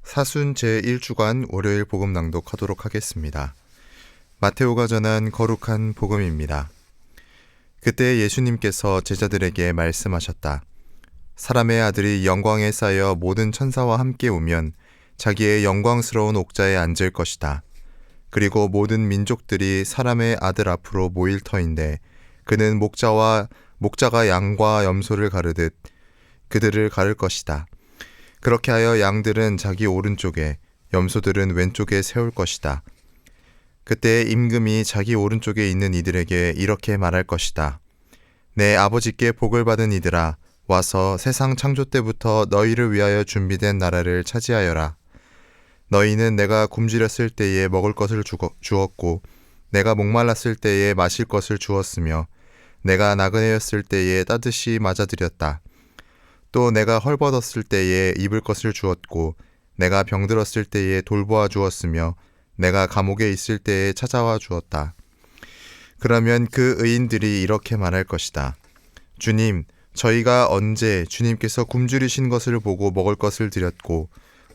사순 제1주간 월요일 복음 낭독하도록 하겠습니다. 마테오가 전한 거룩한 복음입니다. 그때 예수님께서 제자들에게 말씀하셨다. 사람의 아들이 영광에 쌓여 모든 천사와 함께 오면 자기의 영광스러운 옥자에 앉을 것이다. 그리고 모든 민족들이 사람의 아들 앞으로 모일 터인데 그는 목자가 양과 염소를 가르듯 그들을 가를 것이다. 그렇게 하여 양들은 자기 오른쪽에 염소들은 왼쪽에 세울 것이다. 그때 임금이 자기 오른쪽에 있는 이들에게 이렇게 말할 것이다. 내 아버지께 복을 받은 이들아, 와서 세상 창조 때부터 너희를 위하여 준비된 나라를 차지하여라. 너희는 내가 굶주렸을 때에 먹을 것을 주었고 내가 목말랐을 때에 마실 것을 주었으며 내가 나그네였을 때에 따뜻이 맞아들였다. 또 내가 헐벗었을 때에 입을 것을 주었고 내가 병들었을 때에 돌보아 주었으며 내가 감옥에 있을 때에 찾아와 주었다. 그러면 그 의인들이 이렇게 말할 것이다. 주님, 저희가 언제 주님께서 굶주리신 것을 보고 먹을 것을 드렸고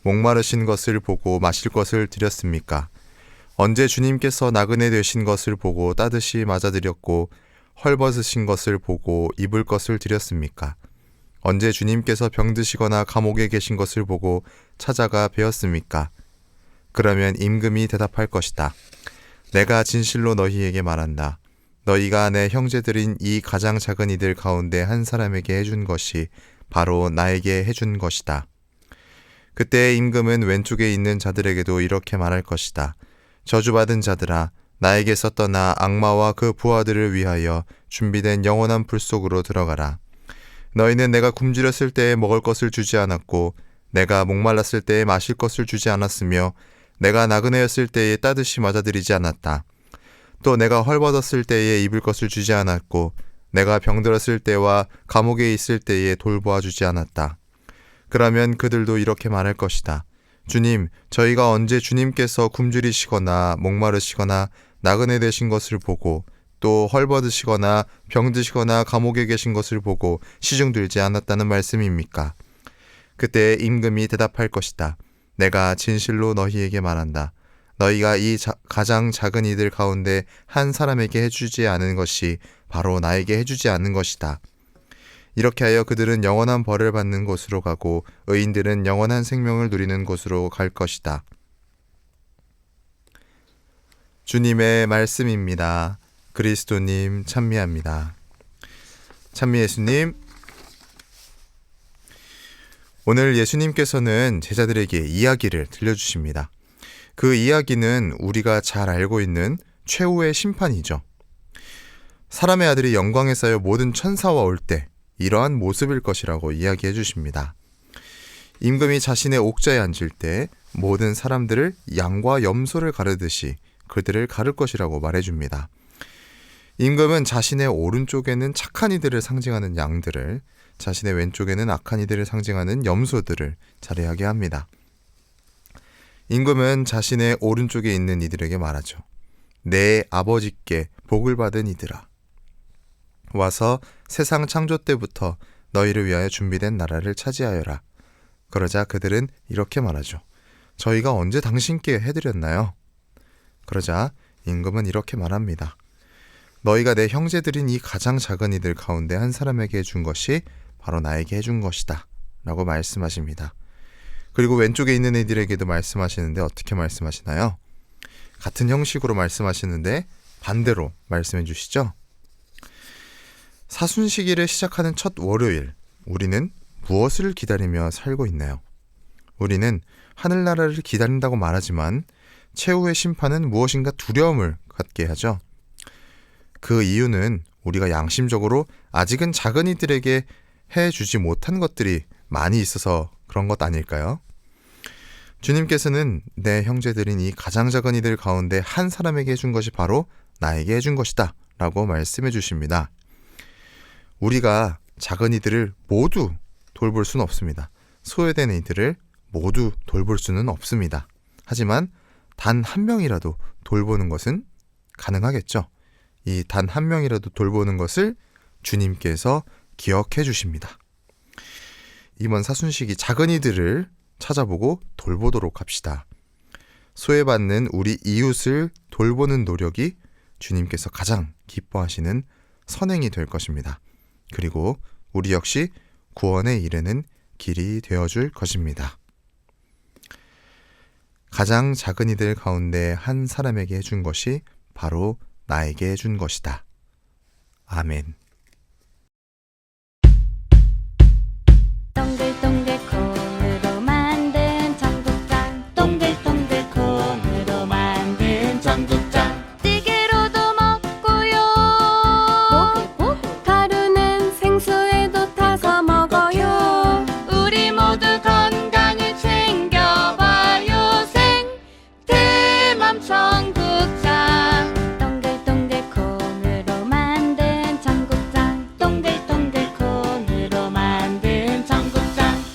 목마르신 것을 보고 마실 것을 드렸습니까? 언제 주님께서 나그네 되신 것을 보고 따뜻이 맞아드렸고 헐벗으신 것을 보고 입을 것을 드렸습니까? 언제 주님께서 병드시거나 감옥에 계신 것을 보고 찾아가 뵈었습니까? 그러면 임금이 대답할 것이다. 내가 진실로 너희에게 말한다. 너희가 내 형제들인 이 가장 작은 이들 가운데 한 사람에게 해준 것이 바로 나에게 해준 것이다. 그때 임금은 왼쪽에 있는 자들에게도 이렇게 말할 것이다. 저주받은 자들아, 나에게서 떠나 악마와 그 부하들을 위하여 준비된 영원한 불 속으로 들어가라. 너희는 내가 굶주렸을 때에 먹을 것을 주지 않았고 내가 목말랐을 때에 마실 것을 주지 않았으며 내가 나그네였을 때에 따뜻이 맞아들이지 않았다. 또 내가 헐벗었을 때에 입을 것을 주지 않았고 내가 병들었을 때와 감옥에 있을 때에 돌보아 주지 않았다. 그러면 그들도 이렇게 말할 것이다. 주님, 저희가 언제 주님께서 굶주리시거나 목마르시거나 나그네 되신 것을 보고 또 헐벗으시거나 병드시거나 감옥에 계신 것을 보고 시중 들지 않았다는 말씀입니까? 그때 임금이 대답할 것이다. 내가 진실로 너희에게 말한다. 너희가 이 가장 작은 이들 가운데 한 사람에게 해주지 않은 것이 바로 나에게 해주지 않은 것이다. 이렇게 하여 그들은 영원한 벌을 받는 곳으로 가고 의인들은 영원한 생명을 누리는 곳으로 갈 것이다. 주님의 말씀입니다. 그리스도님 찬미합니다. 찬미 예수님, 오늘 예수님께서는 제자들에게 이야기를 들려주십니다. 그 이야기는 우리가 잘 알고 있는 최후의 심판이죠. 사람의 아들이 영광에 쌓여 모든 천사와 올 때 이러한 모습일 것이라고 이야기해 주십니다. 임금이 자신의 옥자에 앉을 때 모든 사람들을 양과 염소를 가르듯이 그들을 가를 것이라고 말해줍니다. 임금은 자신의 오른쪽에는 착한 이들을 상징하는 양들을, 자신의 왼쪽에는 악한 이들을 상징하는 염소들을 자리하게 합니다. 임금은 자신의 오른쪽에 있는 이들에게 말하죠. 내 아버지께 복을 받은 이들아, 와서 세상 창조 때부터 너희를 위하여 준비된 나라를 차지하여라. 그러자 그들은 이렇게 말하죠. 저희가 언제 당신께 해드렸나요? 그러자 임금은 이렇게 말합니다. 너희가 내 형제들인 이 가장 작은 이들 가운데 한 사람에게 해준 것이 바로 나에게 해준 것이다 라고 말씀하십니다. 그리고 왼쪽에 있는 이들에게도 말씀하시는데 어떻게 말씀하시나요? 같은 형식으로 말씀하시는데 반대로 말씀해 주시죠. 사순시기를 시작하는 첫 월요일, 우리는 무엇을 기다리며 살고 있나요? 우리는 하늘나라를 기다린다고 말하지만 최후의 심판은 무엇인가 두려움을 갖게 하죠. 그 이유는 우리가 양심적으로 아직은 작은 이들에게 해주지 못한 것들이 많이 있어서 그런 것 아닐까요? 주님께서는 내 형제들인 이 가장 작은 이들 가운데 한 사람에게 해준 것이 바로 나에게 해준 것이다 라고 말씀해 주십니다. 우리가 작은 이들을 모두 돌볼 수는 없습니다. 소외된 이들을 모두 돌볼 수는 없습니다. 하지만 단 한 명이라도 돌보는 것은 가능하겠죠. 이 단 한 명이라도 돌보는 것을 주님께서 기억해 주십니다. 이번 사순식이 작은 이들을 찾아보고 돌보도록 합시다. 소외받는 우리 이웃을 돌보는 노력이 주님께서 가장 기뻐하시는 선행이 될 것입니다. 그리고 우리 역시 구원에 이르는 길이 되어줄 것입니다. 가장 작은 이들 가운데 한 사람에게 해준 것이 바로 나에게 해준 것이다. 아멘.